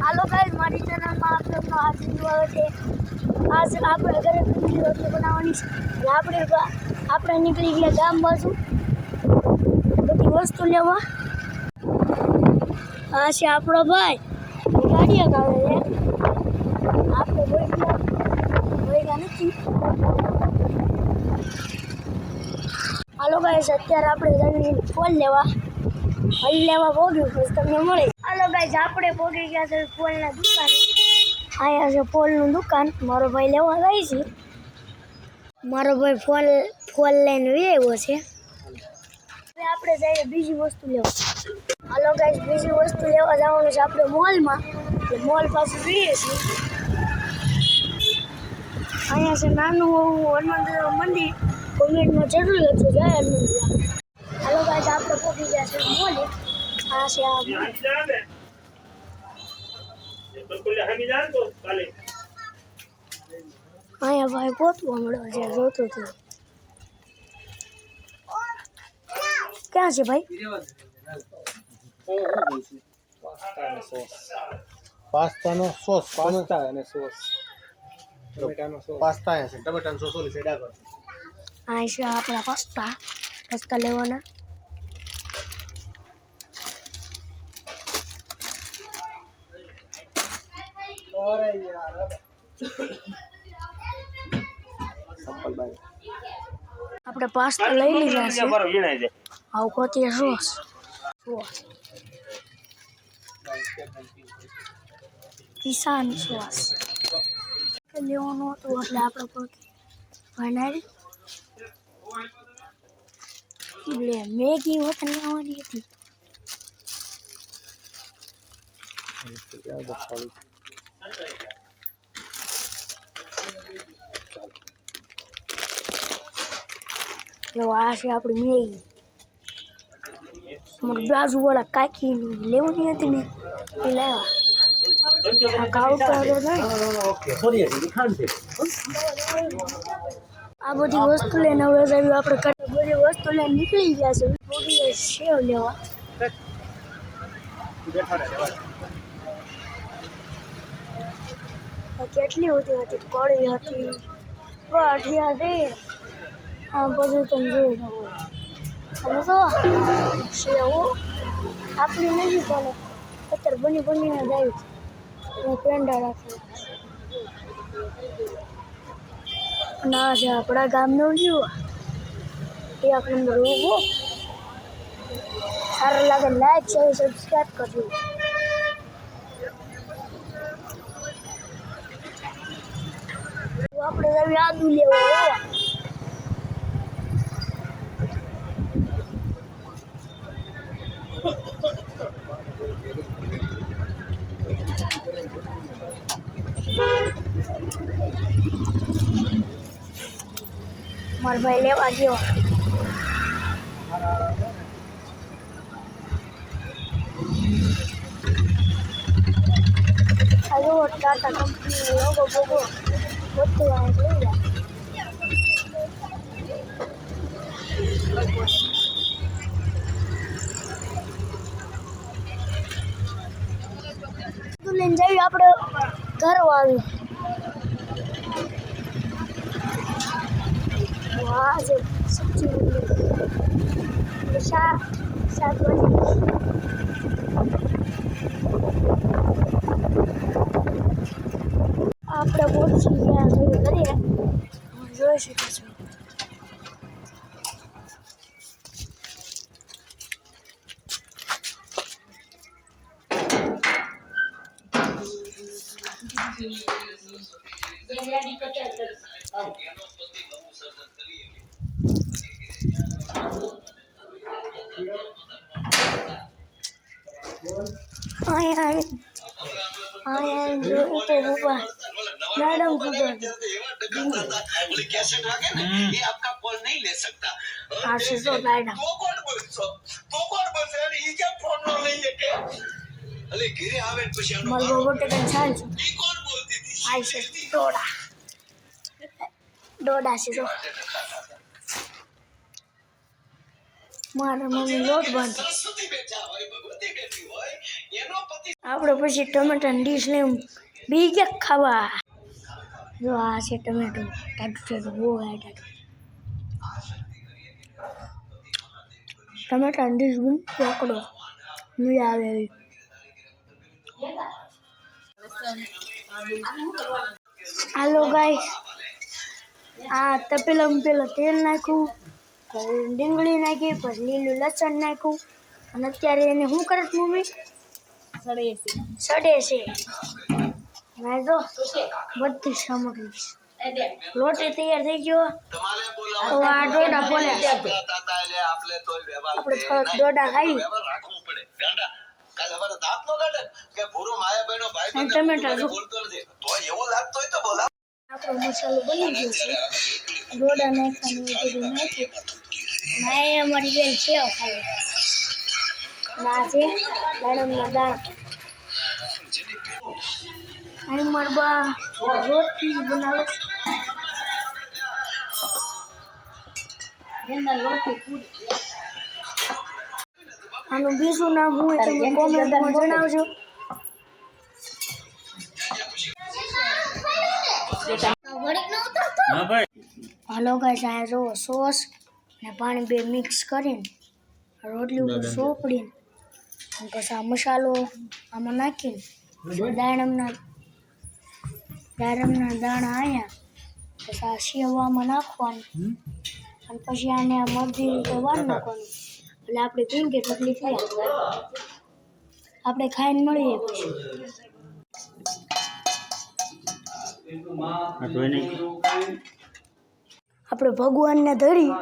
હાલો guys, મારી ચેનલમાં આપનું હાર્દિક સ્વાગત છે। આજ આપણે ઘરે ખીચડી રોટલી બનાવવાની છે અને આપણે નીકળી ગયા ગામ બાજુ બધી વસ્તુ લેવા। આ છે આપણો ભાઈ ગાડીયા કાઢે છે, આપણે ભોયગા નથી। હાલો ગાઈસ, અત્યારે આપણે જઈને ફોન લેવા પોગ્યું પછી તમને મળે। હાલો ગાઈસ, આપણે પોગી ગયા છે ફોનના દુકાને। અહીંયા છે ફોનનું દુકાન, મારો ભાઈ લેવા જાય છે। મારો ભાઈ ફોન લઈને આવ્યો છે। હવે આપણે જઈએ બીજી વસ્તુ લેવા। હાલો ગાઈસ, બીજી વસ્તુ લેવા જવાનું છે આપણે મોલમાં, એટલે મોલ પાસે જઈએ છીએ। અહીંયા છે નાનું હનુમાન મંદિર, કોમેન્ટમાં જરૂર લખજો જય હનુમાન। હાલો ગાઈસ, આપણે પહોંચી ગયા છે મોલે। આ છે આ અહીંયા ભાઈ ગોતવા મળ્યો છે, જોતો હતો। ક્યાં છે ભાઈ? પાસ્તાનો સોસ, પાસ્તા અને સોસ, ટમેટાનો સોસ, પાસ્તા છે, ટમેટાનો સોસ ઓલી સાઈડ આગળ। આ છે આપણા પાસ્તા લેવાના। આપણે પાસ્તા લઈ લીધા છે। આવું કોતી સોસ કિસાન સોસ લેવાનું હતું, એટલે આપણે બનાવી મેગી વતન લેવાની હતી। આ છે આપણી મેગી। અમારે બાજુવાળા કાકી લેવાની હતી ને એ લાવ્યા। આ બધી વસ્તુ લઈને હવે આપણે બધી વસ્તુ લઈને નીકળી ગયા છે। થોડી સેવ લેવા કેટલી હતી કળી હતી, ગાંઠિયા છે, આ બધું તમે જોઈ શકો। અને તો સેવ આપણી નથી ચાલે, અત્યારે બનીને જાય છે। હું પેંડા રાખી ના છે આપણા ગામનો વ્યૂ, એક નંબર ઉભો। સારું લાગે લાઈક શેર સબસ્ક્રાઈબ કરજો। આપણે આદુ લેવા મારા ભાઈ લેવા ગયો। હલો ટાટા કંપની લોગો બોગો બધું આ લઈ લે। લઈને જઈએ આપણે ઘરવાળું। વાહ છે સબ્જી શાકભાજી। આપણે પહોંચી ગયા કરીએ, જોઈ શકો છો। मैडम ये आपका कॉल नहीं ले सकता। मैडम तो कौन बोलते ये क्या फोन नहीं लेके अरे घिरे आवे પછી આનો મારો બોટે કંસાલ છે। ये कौन बोलती थी આઈ છે ડોડા છે। તો મારા મમ્મી લોટ બાંધે. સરસ્વતી બેઠા હોય ભગવતી બેઠી હોય એનો પતિ આપણે પછી ટમેટાની ડીશ લઈને બી ક્યાંક ખાવા. જો આ છે ટમેટું ટાટું ટાટું બહુ હોય ટાટું. ટમેટાની ડીશ બી પકડો મજા આવે એવી. હાલો ગાઈસ, આ તપેલામાં પેલા તેલ નાખ્યું, પછી ડુંગળી નાખી, પછી લીલું લસણ નાખ્યું અને અત્યારે એને શું કરે છે મમ્મી? સડે છે. મેં જો બધી સામગ્રી લોટી તૈયાર થઈ ગયો. તમારે તો આ ડોડા બોલે તાતા એટલે આપણે તો વ્યવહાર આપણે થોડાક ડોડા ખાઈ વ્યવહાર રાખવું પડે ગાંડા કાલ હવારે દાંત નો કાઢે કે ભૂરો માયા બહેનો ભાઈ અને બંને ટમેટા જો. બોલતો નથી તો એવું લાગતો હોય તો બોલા આપણો મસાલો બની ગયો છે. ડોડા નાખવાનું એ બધું નાખ્યું. ના એ અમારી બેન સેવ ખાઈ. ના છે દાડમના દાણા. અહીં મારા બા રોટલી બનાવે. આનું બીજું નામ હું હોય તમે કોમેન્ટમાં જણાવજો. હાલો ગાઈસ, આ જો સોસ ને પાણી બે મિક્સ કરીને રોટલી ઉપર સોપડીને અને પછી આ મસાલો આમાં નાખીને દાડમના દાણા આવ્યા પછી આ સેવ આમાં નાખવાનું અને પછી આને આ મરજી રીતે વાર નાખવાનું એટલે આપણે પીંગે રોટલી તૈયાર. આપણે ખાઈને મળીએ પછી. આપણે ભગવાનને ધરી